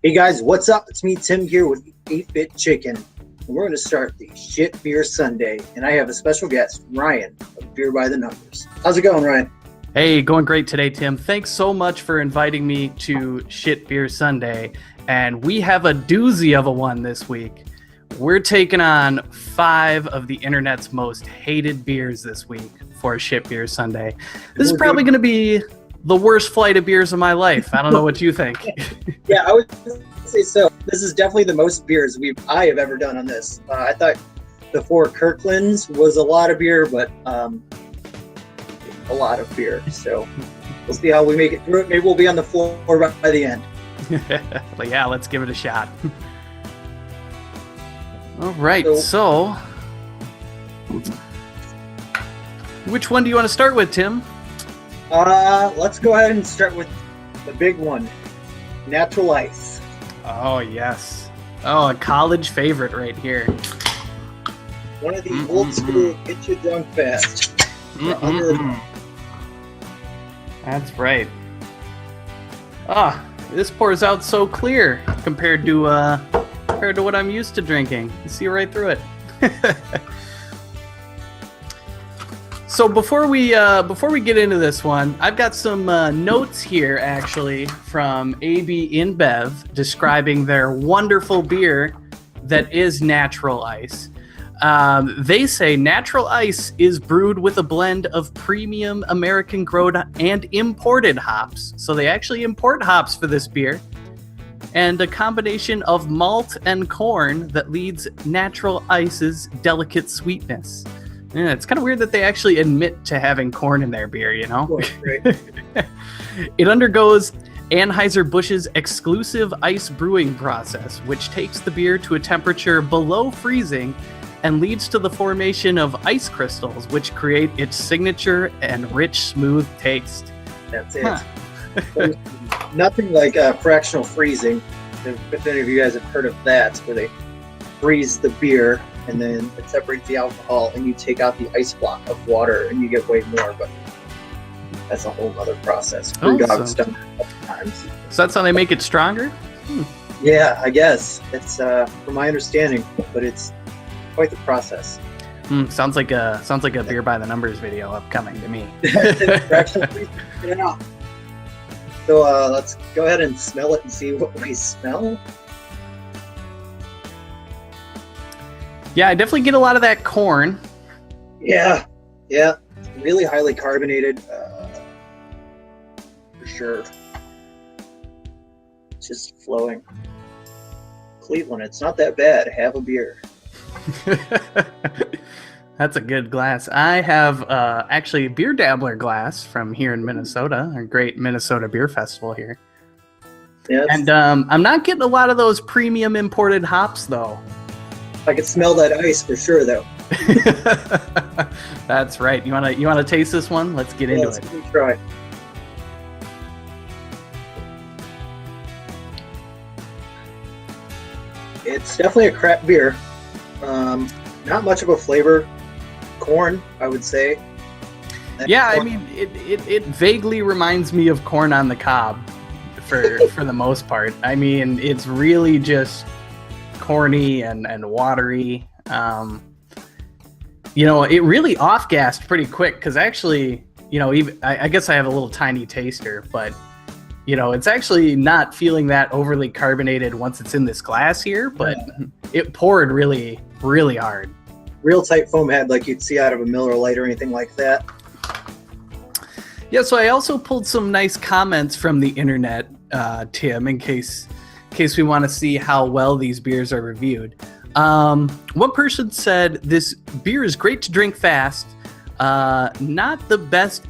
Hey guys, what's up? It's me, Tim, here with 8-Bit Chicken. And we're going to start the Shit Beer Sunday. And I have a special guest, Ryan, of Beer by the Numbers. How's it going, Ryan? Hey, going great today, Tim. Thanks so much for inviting me to Shit Beer Sunday. And we have a doozy of a one this week. We're taking on 5 of the internet's most hated beers this week for Shit Beer Sunday. This is probably going to be the worst flight of beers of my life. I don't know what you think. Yeah, I would say so. This is definitely the most beers I have ever done on this. I thought the 4 Kirklands was a lot of beer, but a lot of beer. So we'll see how we make it through it. Maybe we'll be on the floor by the end. But yeah, let's give it a shot. All right, so which one do you want to start with, Tim? Let's go ahead and start with the big one, Natural Ice. Oh, yes. Oh, a college favorite right here. One of the old school get you drunk fast. That's right. This pours out so clear compared to what I'm used to drinking. You see right through it. So before we get into this one, I've got some notes here actually from AB InBev describing their wonderful beer that is Natural Ice. They say Natural Ice is brewed with a blend of premium American grown and imported hops. So they actually import hops for this beer. And a combination of malt and corn that leads Natural Ice's delicate sweetness. Yeah, it's kind of weird that they actually admit to having corn in their beer, you know? Great. It undergoes Anheuser-Busch's exclusive ice brewing process, which takes the beer to a temperature below freezing and leads to the formation of ice crystals, which create its signature and rich, smooth taste. That's it. There's nothing like fractional freezing. If any of you guys have heard of that, where they freeze the beer and then it separates the alcohol and you take out the ice block of water and you get way more, but that's a whole other process. Brewdog's done that a couple times. So that's how they make it stronger? Yeah, I guess. It's from my understanding, but it's quite the process. Sounds like a Beer by the Numbers video upcoming to me. Yeah. So let's go ahead and smell it and see what we smell. Yeah, I definitely get a lot of that corn. Yeah, really highly carbonated, for sure. It's just flowing. Cleveland, it's not that bad. Have a beer. That's a good glass. I have actually a Beer Dabbler glass from here in Minnesota, a great Minnesota beer festival here. Yes. And I'm not getting a lot of those premium imported hops though. I can smell that ice for sure, though. That's right. You wanna taste this one? Let's get into it. Let's try. It's definitely a crap beer. Not much of a flavor. Corn, I would say. I mean, it vaguely reminds me of corn on the cob, for the most part. I mean, it's really just corny and watery. It really off-gassed pretty quick because actually, even I guess I have a little tiny taster, but it's actually not feeling that overly carbonated once it's in this glass here, but it poured really, really hard. Real tight foam head like you'd see out of a Miller Lite or anything like that. Yeah, so I also pulled some nice comments from the internet, Tim, in case we want to see how well these beers are reviewed. One person said, this beer is great to drink fast. Not the best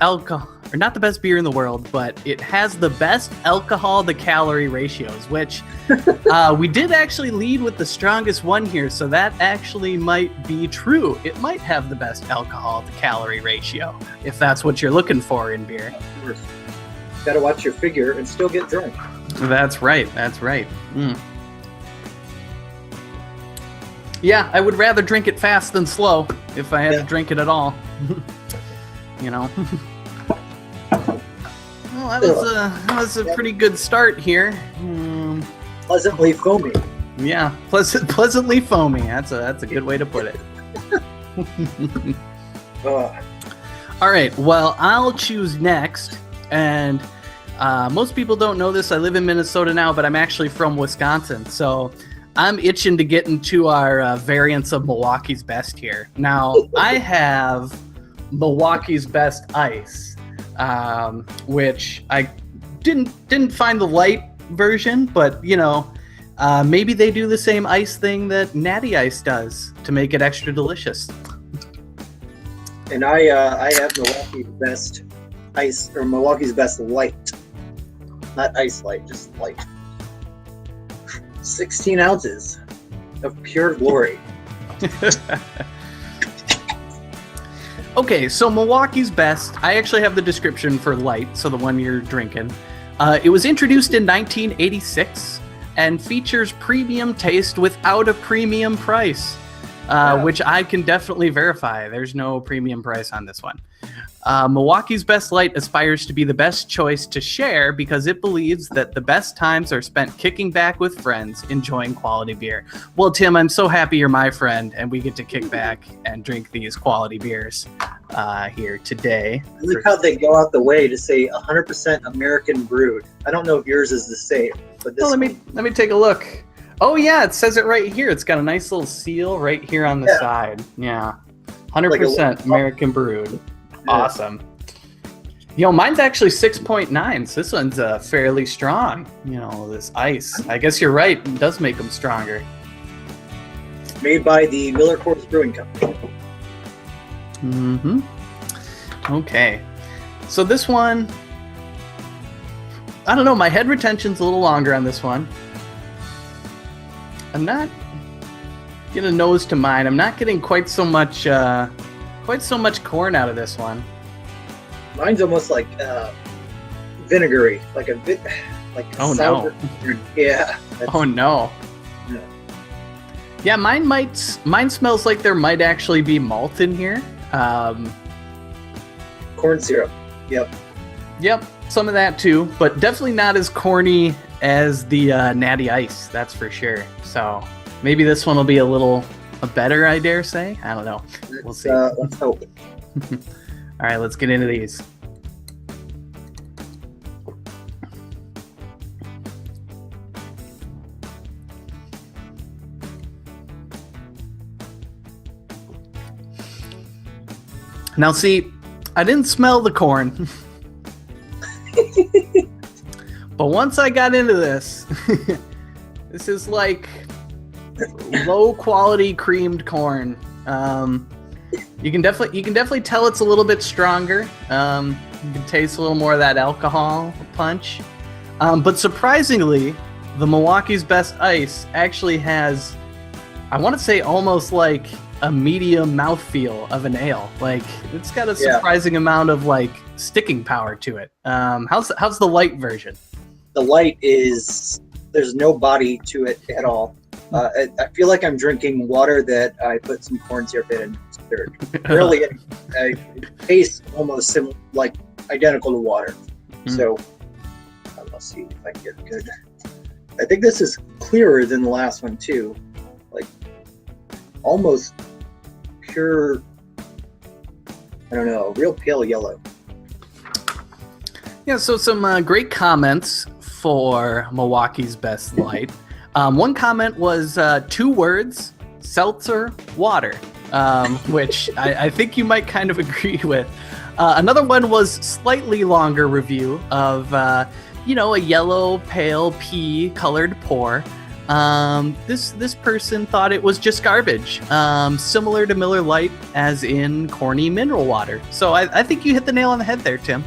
beer in the world, but it has the best alcohol to calorie ratios, which we did actually lead with the strongest one here. So that actually might be true. It might have the best alcohol to calorie ratio, if that's what you're looking for in beer. Of course. Got to watch your figure and still get drunk. That's right. Yeah, I would rather drink it fast than slow if I had to drink it at all. Well, that was a pretty good start here. Pleasantly foamy. Yeah, pleasantly foamy. That's a good way to put it. All right, well, I'll choose next. And most people don't know this. I live in Minnesota now, but I'm actually from Wisconsin. So I'm itching to get into our variants of Milwaukee's Best here. Now, I have Milwaukee's Best Ice, which I didn't find the light version, but, you know, maybe they do the same ice thing that Natty Ice does to make it extra delicious. And I have Milwaukee's Best Ice, or Milwaukee's Best Light. Not Ice Light, just light. 16 ounces of pure glory. Okay, so Milwaukee's Best, I actually have the description for light, so the one you're drinking. It was introduced in 1986 and features premium taste without a premium price. Which I can definitely verify. There's no premium price on this one. Milwaukee's Best Light aspires to be the best choice to share because it believes that the best times are spent kicking back with friends, enjoying quality beer. Well, Tim, I'm so happy you're my friend, and we get to kick back and drink these quality beers here today. I like how they go out the way to say 100% American brewed. I don't know if yours is the same, but this. Well, let me take a look. Oh, yeah, it says it right here. It's got a nice little seal right here on the side. Yeah. 100% American brewed. Yeah. Awesome. You know, mine's actually 6.9, so this one's fairly strong. You know, this ice. I guess you're right. It does make them stronger. Made by the Miller Coors Brewing Company. Mm-hmm. Okay. So this one, I don't know. My head retention's a little longer on this one. I'm not getting a nose to mine. I'm not getting quite so much corn out of this one. Mine's almost like vinegary, like oh sour. No! Yeah. Oh no! Yeah, mine smells like there might actually be malt in here. Corn syrup. Yep, some of that too, but definitely not as corny as the Natty Ice, that's for sure. So maybe this one will be a better, I dare say. I don't know. We'll see. Let's hope. All right, let's get into these. Now, see, I didn't smell the corn. But once I got into this, this is like low quality creamed corn. You can definitely tell it's a little bit stronger. You can taste a little more of that alcohol punch. But surprisingly, the Milwaukee's Best Ice actually has, I want to say, almost like a medium mouthfeel of an ale. Like, it's got a surprising amount of like sticking power to it. How's the light version? The light is, there's no body to it at all. I feel like I'm drinking water that I put some corn syrup in and stirred. Really, it tastes almost like identical to water. So, let's see if I can get good. I think this is clearer than the last one too. Like, almost pure, I don't know, real pale yellow. Yeah, so some great comments for Milwaukee's Best Light. One comment was 2 words, seltzer water, which I think you might kind of agree with. Another one was slightly longer review of, a yellow pale pea colored pour. This person thought it was just garbage, similar to Miller Lite, as in corny mineral water. So I think you hit the nail on the head there, Tim.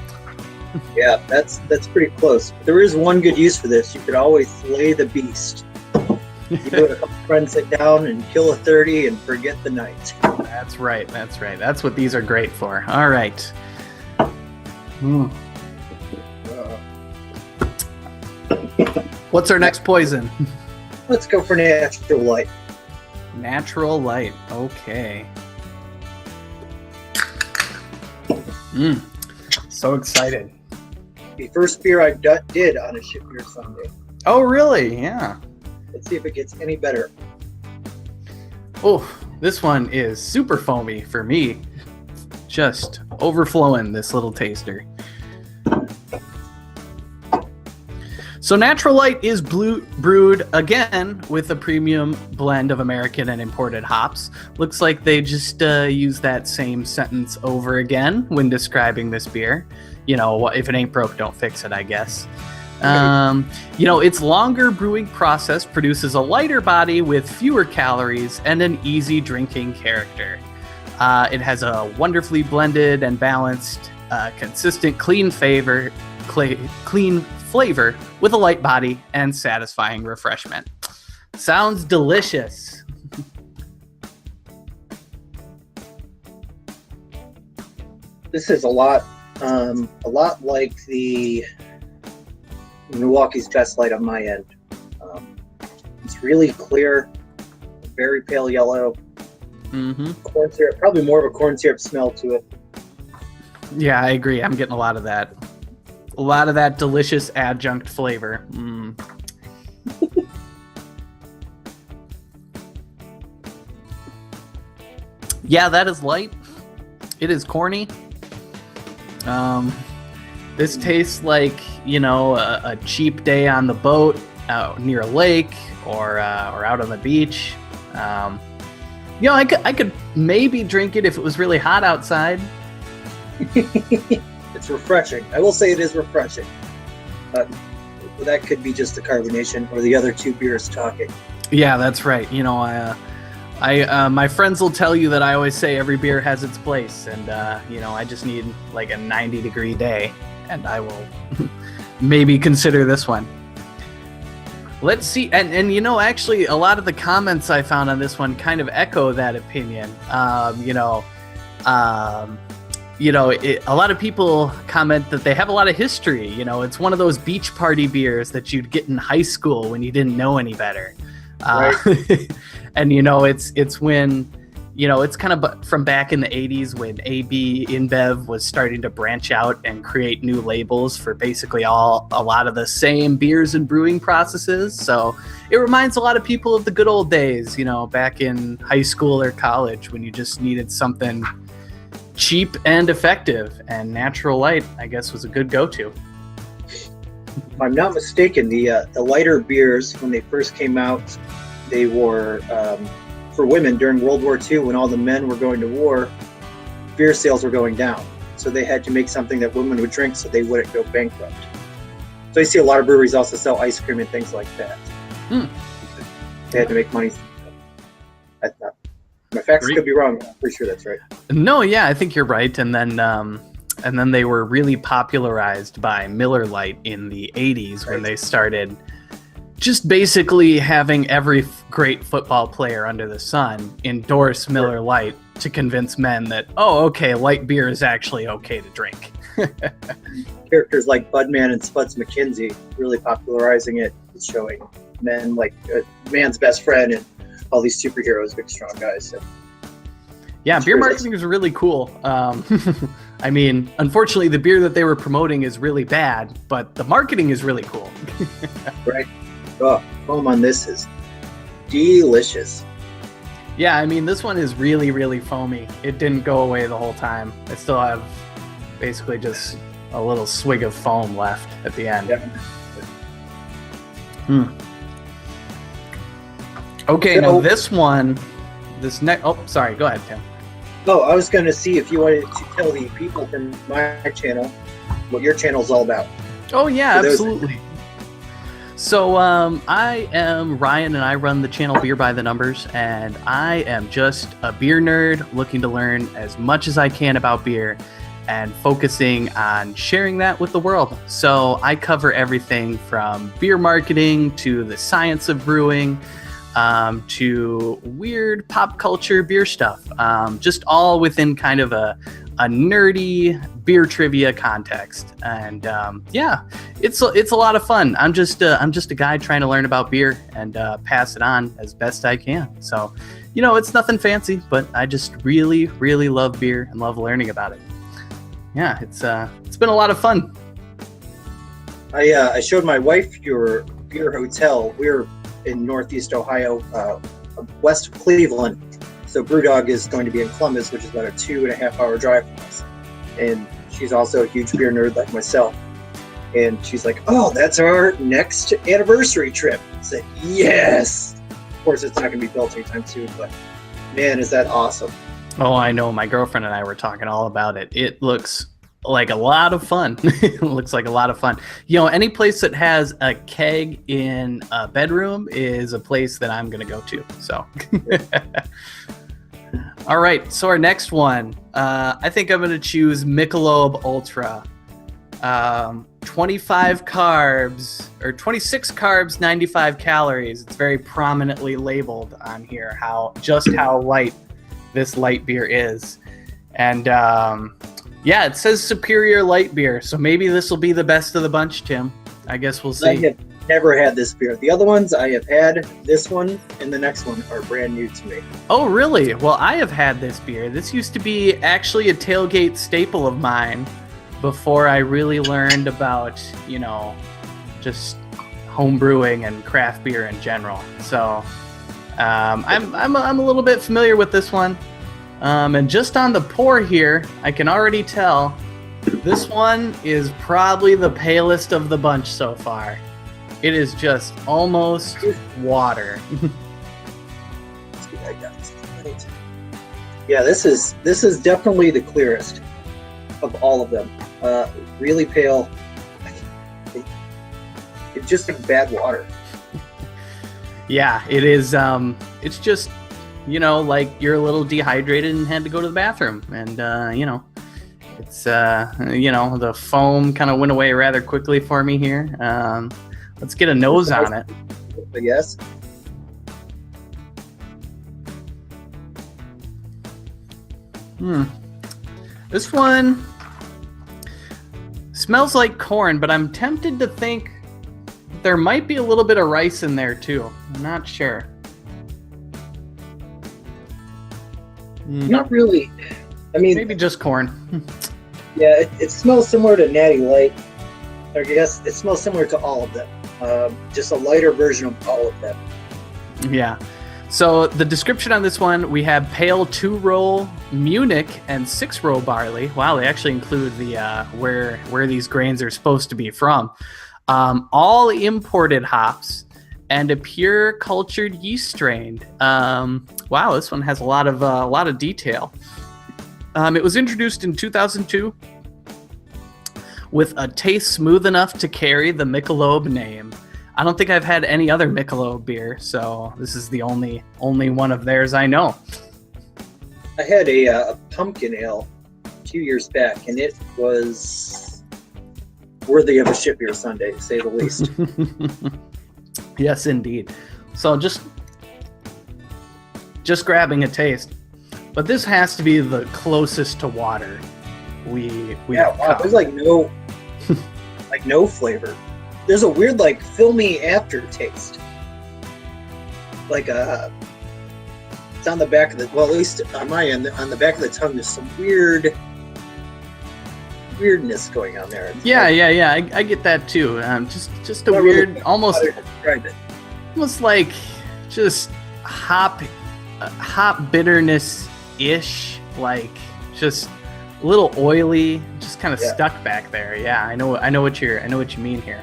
Yeah, that's pretty close. There is one good use for this. You could always slay the beast. You do it, a couple friends sit down and kill a 30 and forget the night. That's right. That's what these are great for. All right. What's our next poison? Let's go for natural light. Natural light. Okay. So excited. The first beer I did on a ship beer Sunday. Oh, really? Yeah. Let's see if it gets any better. Oh, this one is super foamy for me. Just overflowing this little taster. So Natural Light is brewed again with a premium blend of American and imported hops. Looks like they just use that same sentence over again when describing this beer. You know, if it ain't broke, don't fix it, I guess. You know, its longer brewing process produces a lighter body with fewer calories and an easy drinking character. It has a wonderfully blended and balanced, consistent, clean flavor with a light body and satisfying refreshment. Sounds delicious. This is a lot like the Milwaukee's Best Light on my end. It's really clear, very pale yellow. Mm-hmm. Corn syrup, probably more of a corn syrup smell to it. Yeah, I agree. I'm getting a lot of that. A lot of that delicious adjunct flavor. Yeah, that is light. It is corny. This tastes like, you know, a cheap day on the boat out near a lake or out on the beach. You know, I could maybe drink it if it was really hot outside. It's refreshing. I will say it is refreshing. That could be just the carbonation or the other two beers talking. Yeah, that's right. You know, I my friends will tell you that I always say every beer has its place, and you know, I just need like a 90-degree day, and I will maybe consider this one. Let's see, and you know, actually, a lot of the comments I found on this one kind of echo that opinion. A lot of people comment that they have a lot of history. You know, it's one of those beach party beers that you'd get in high school when you didn't know any better. Right. And you know, it's when, you know, it's kind of from back in the 80s when AB InBev was starting to branch out and create new labels for basically a lot of the same beers and brewing processes. So it reminds a lot of people of the good old days, you know, back in high school or college when you just needed something cheap and effective, and Natural Light, I guess, was a good go-to. If I'm not mistaken, the lighter beers, when they first came out, they were for women during World War II when all the men were going to war. Beer sales were going down, so they had to make something that women would drink so they wouldn't go bankrupt. So I see a lot of breweries also sell ice cream and things like that. They had to make money. My facts could be wrong. I'm pretty sure that's right. No, yeah, I think you're right. And then they were really popularized by Miller Lite in the 80s when they started just basically having every great football player under the sun endorse Miller Lite to convince men that, oh, okay, light beer is actually okay to drink. Characters like Budman and Spuds McKenzie really popularizing it, showing men like man's best friend and all these superheroes, big strong guys. So. Yeah, beer marketing is really cool. I mean, unfortunately, the beer that they were promoting is really bad, but the marketing is really cool. Right. Oh, foam on this is delicious. Yeah, I mean, this one is really, really foamy. It didn't go away the whole time. I still have basically just a little swig of foam left at the end. Yep. Okay, so, now oh, sorry, go ahead, Tim. Oh, I was going to see if you wanted to tell the people from my channel what your channel's all about. Oh, yeah, absolutely. So I am Ryan, and I run the channel Beer by the Numbers, and I am just a beer nerd looking to learn as much as I can about beer and focusing on sharing that with the world. So I cover everything from beer marketing to the science of brewing, to weird pop culture beer stuff, just all within kind of a nerdy beer trivia context. And yeah, it's a lot of fun. I'm just a guy trying to learn about beer and pass it on as best I can. So, you know, it's nothing fancy, but I just really, really love beer and love learning about it. Yeah, it's been a lot of fun. I showed my wife your beer hotel. We're in Northeast Ohio, west of Cleveland. So Brewdog is going to be in Columbus, which is about a 2.5 hour drive from us. And she's also a huge beer nerd like myself. And she's like, "Oh, that's our next anniversary trip." I said, "Yes." Of course, it's not going to be built anytime soon, but man, is that awesome. Oh, I know. My girlfriend and I were talking all about it. It looks like a lot of fun. It looks like a lot of fun. Any place that has a keg in a bedroom is a place that I'm going to go to. So, all right. So our next one, I think I'm going to choose Michelob Ultra. 25 carbs or 26 carbs, 95 calories. It's very prominently labeled on here how light this light beer is. And it says superior light beer. So maybe this will be the best of the bunch, Tim. I guess we'll see. I have never had this beer. The other ones I have had, this one and the next one are brand new to me. Oh, really? Well, I have had this beer. This used to be actually a tailgate staple of mine before I really learned about, just home brewing and craft beer in general. So I'm a little bit familiar with this one. And just on the pour here, I can already tell this one is probably the palest of the bunch so far. It is just almost water. Yeah, this is definitely the clearest of all of them. Really pale. It's just like bad water. Yeah, it is. It's just, like you're a little dehydrated and had to go to the bathroom. And, it's, the foam kind of went away rather quickly for me here. Let's get a nose on it. Yes. This one smells like corn, but I'm tempted to think there might be a little bit of rice in there too. I'm not sure. Not really. I mean, maybe just corn. Yeah, it smells similar to Natty Light. I guess it smells similar to all of them. Just a lighter version of all of them. Yeah. So the description on this one, we have pale 2-row Munich and 6-row barley. Wow, they actually include the where these grains are supposed to be from. All imported hops and a pure cultured yeast strain. Wow, this one has a lot of detail. It was introduced in 2002 with a taste smooth enough to carry the Michelob name. I don't think I've had any other Michelob beer, so this is the only one of theirs I know. I had a pumpkin ale a few years back, and it was worthy of a ship beer Sunday, to say the least. Yes, indeed. So just grabbing a taste, but this has to be the closest to water we have. Wow, there's like no flavor. There's a weird, like, filmy aftertaste. Like, it's on the back of the, well, at least on my end, on the back of the tongue, there's some weirdness going on there. Yeah, I get that too. Just a weird, really almost like just hop bitterness-ish, like just a little oily, just kind of stuck back there. Yeah, I know what you mean here.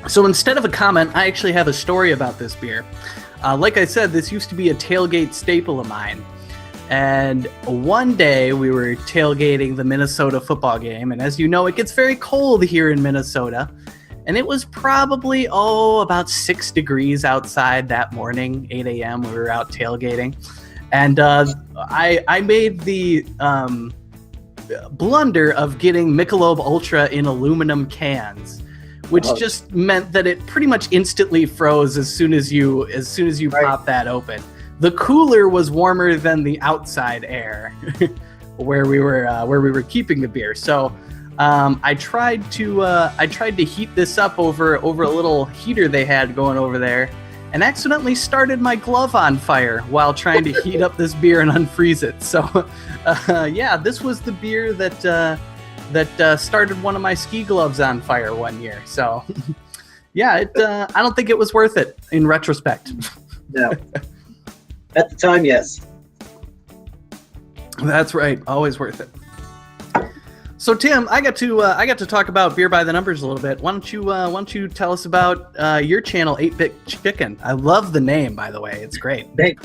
So instead of a comment, I actually have a story about this beer. Like I said, this used to be a tailgate staple of mine. And one day we were tailgating the Minnesota football game. And as you know, it gets very cold here in Minnesota. And it was probably, about 6 degrees outside that morning, 8 a.m. We were out tailgating. And I made the blunder of getting Michelob Ultra in aluminum cans, which just meant that it pretty much instantly froze as soon as you pop that open. The cooler was warmer than the outside air where we were keeping the beer. So I tried to heat this up over a little heater they had going over there, and accidentally started my glove on fire while trying to heat up this beer and unfreeze it. So this was the beer that that started one of my ski gloves on fire one year. So, yeah, I don't think it was worth it in retrospect. No. At the time, yes. That's right. Always worth it. So Tim, I got to talk about Beer by the Numbers a little bit. Why don't you tell us about your channel, 8-Bit Chicken? I love the name, by the way. It's great. Thank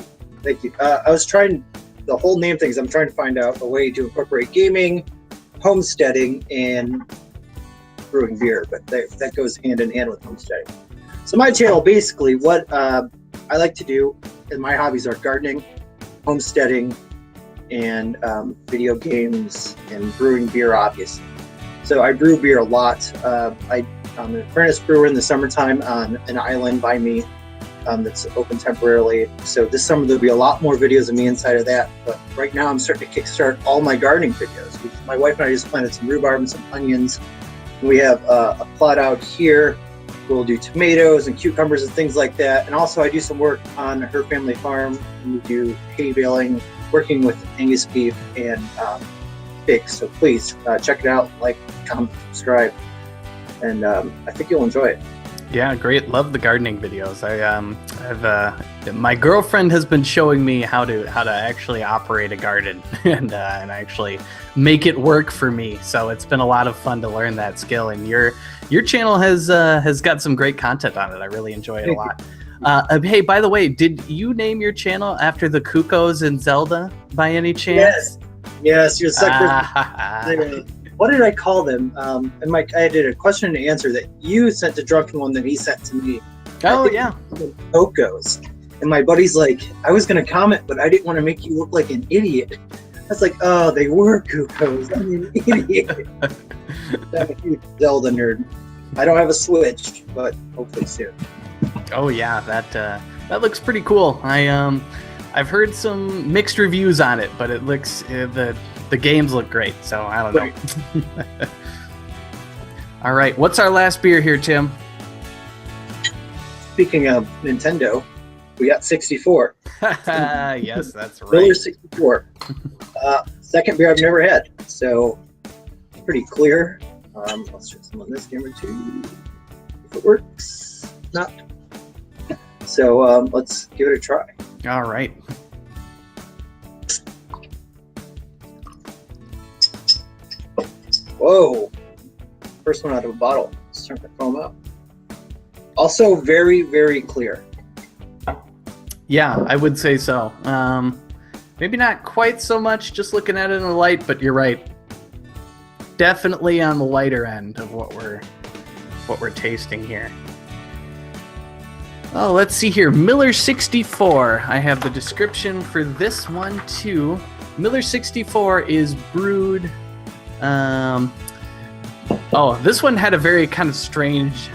you. I was trying the whole name things. I'm trying to find out a way to incorporate gaming, homesteading, and brewing beer, but that goes hand in hand with homesteading. So my channel, basically, what I like to do, and my hobbies are gardening, homesteading, and video games and brewing beer, obviously. So I brew beer a lot. I'm an apprentice brewer in the summertime on an island by me that's open temporarily. So this summer there'll be a lot more videos of me inside of that. But right now I'm starting to kickstart all my gardening videos. My wife and I just planted some rhubarb and some onions. We have a plot out here. We'll do tomatoes and cucumbers and things like that. And also I do some work on her family farm. We do hay baling, working with Angus beef and pigs. So please check it out, like, comment, subscribe, and I think you'll enjoy it. Yeah, great. Love the gardening videos. My girlfriend has been showing me how to actually operate a garden and actually make it work for me. So it's been a lot of fun to learn that skill. And your channel has got some great content on it. I really enjoy it a lot. Hey, by the way, did you name your channel after the Cuckoos in Zelda by any chance? Yes, you're sucker. What did I call them? And I did a question and answer that you sent to Drunken One that he sent to me. Oh, yeah. Cuckoos. And my buddy's like, I was going to comment, but I didn't want to make you look like an idiot. I was like, oh, they were Cuckoos. I'm an idiot. I'm a huge Zelda nerd. I don't have a Switch, but hopefully soon. Oh yeah, that looks pretty cool. I've heard some mixed reviews on it, but it looks the games look great. So I don't know. All right, what's our last beer here, Tim? Speaking of Nintendo, we got 64. Yes, that's right. Miller 64. Second beer I've never had, so pretty clear. Let's try some on this camera too, if it works. Not. So let's give it a try. All right. Whoa. First one out of a bottle. Starting to foam up. Also very, very clear. Yeah, I would say so. Maybe not quite so much just looking at it in the light, but you're right. Definitely on the lighter end of what we're tasting here. Oh, let's see here. Miller 64. I have the description for this one too. Miller 64 is brewed. This one had a very kind of strange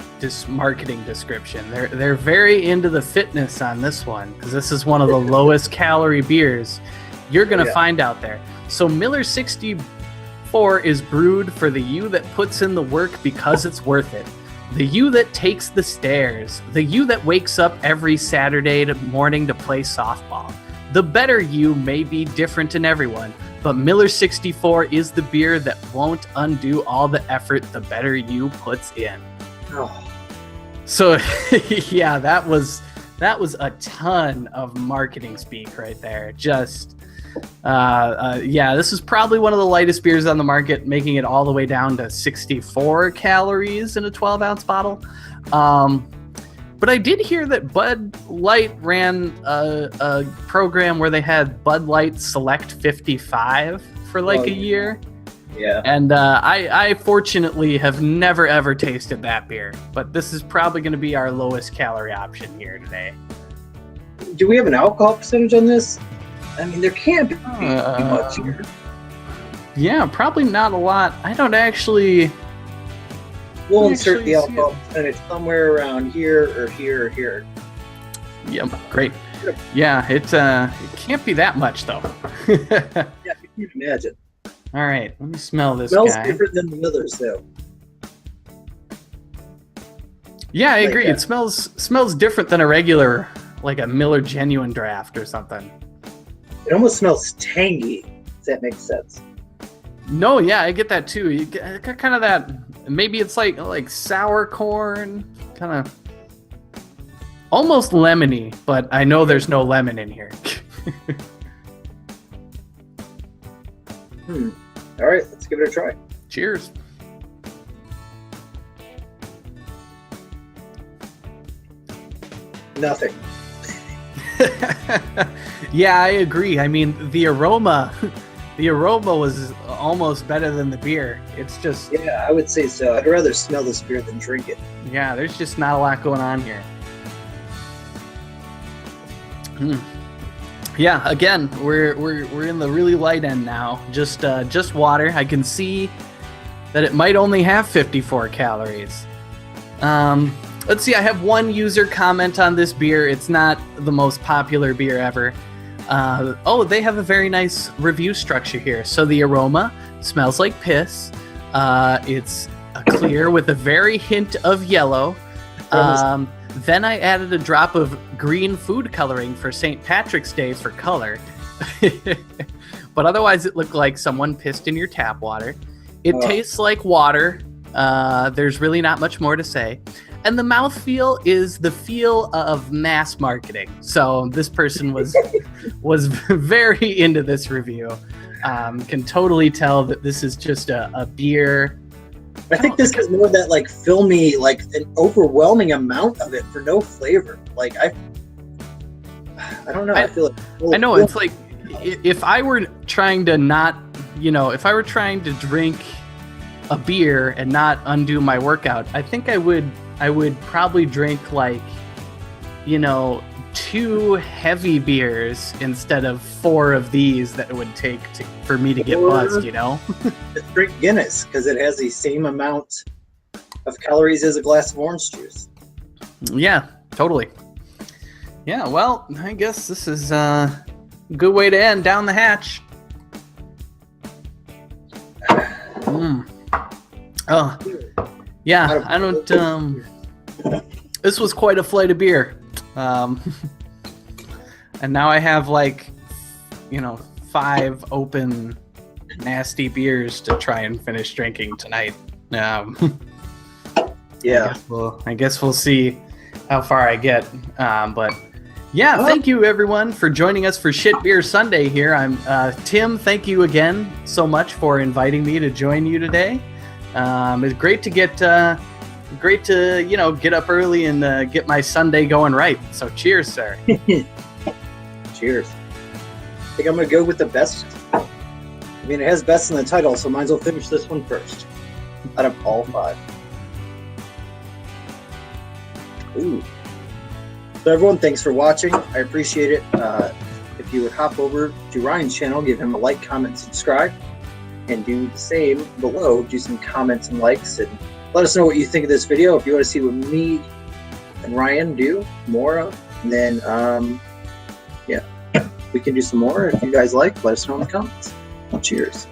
marketing description. They're very into the fitness on this one because this is one of the lowest calorie beers you're gonna find out there. So Miller 64 is brewed for the you that puts in the work because it's worth it. The you that takes the stairs. The you that wakes up every Saturday morning to play softball. The better you may be different in everyone, but Miller 64 is the beer that won't undo all the effort the better you puts in. Oh. So, yeah, that was a ton of marketing speak right there. Just, this is probably one of the lightest beers on the market, making it all the way down to 64 calories in a 12-ounce bottle. But I did hear that Bud Light ran a program where they had Bud Light Select 55 for a year. Yeah. And I fortunately have never, ever tasted that beer. But this is probably going to be our lowest calorie option here today. Do we have an alcohol percentage on this? I mean, there can't be much here. Yeah, probably not a lot. I don't actually... We'll insert the alcohol percentage somewhere around here or here or here. Yep, great. Yeah, it can't be that much, though. Yeah, you can imagine. All right, let me smell this Smells guy. different than the others, though. Yeah, I agree. It smells different than a regular, like a Miller Genuine Draft or something. It almost smells tangy, if that makes sense. No, yeah, I get that too. You get kind of that. Maybe it's like sour corn, kind of almost lemony, but I know there's no lemon in here. All right, let's give it a try. Cheers. Nothing. Yeah, I agree. I mean, the aroma was almost better than the beer. It's just, Yeah, I would say so. I'd rather smell this beer than drink it. yeah, there's just not a lot going on here. Yeah, again, we're in the really light end now. Just water. I can see that it might only have 54 calories. Let's see. I have one user comment on this beer. It's not the most popular beer ever. They have a very nice review structure here. So the aroma smells like piss. It's a clear with a very hint of yellow. Then I added a drop of green food coloring for St. Patrick's Day for color. But otherwise it looked like someone pissed in your tap water. It tastes like water. There's really not much more to say. And the mouthfeel is the feel of mass marketing. So this person was very into this review. Can totally tell that this is just a beer. I think this is more that like filmy, like an overwhelming amount of it for no flavor. Like I don't know. I feel like I know it's like if I were trying to not, if I were trying to drink a beer and not undo my workout, I think I would probably drink 2 heavy beers instead of 4 of these that it would take for me to get buzzed, Just drink Guinness because it has the same amount of calories as a glass of orange juice. Yeah, totally. Yeah, well, I guess this is a good way to end. Down the hatch. Oh, yeah, I don't, this was quite a flight of beer. And now I have 5 open nasty beers to try and finish drinking tonight. Yeah. I guess we'll see how far I get. But yeah, thank you everyone for joining us for Shit Beer Sunday here. I'm Tim. Thank you again so much for inviting me to join you today. It's great to get get up early and get my Sunday going right. So cheers, sir. Cheers. I think I'm gonna go with the best. I mean, it has best in the title, so might as well finish this one first. Out of all 5. Ooh. So everyone, thanks for watching. I appreciate it. If you would hop over to Ryan's channel, give him a like, comment, subscribe, and do the same below. Do some comments and likes, and let us know what you think of this video. If you want to see what me and Ryan do more of, and then we can do some more. If you guys like, let us know in the comments. Cheers.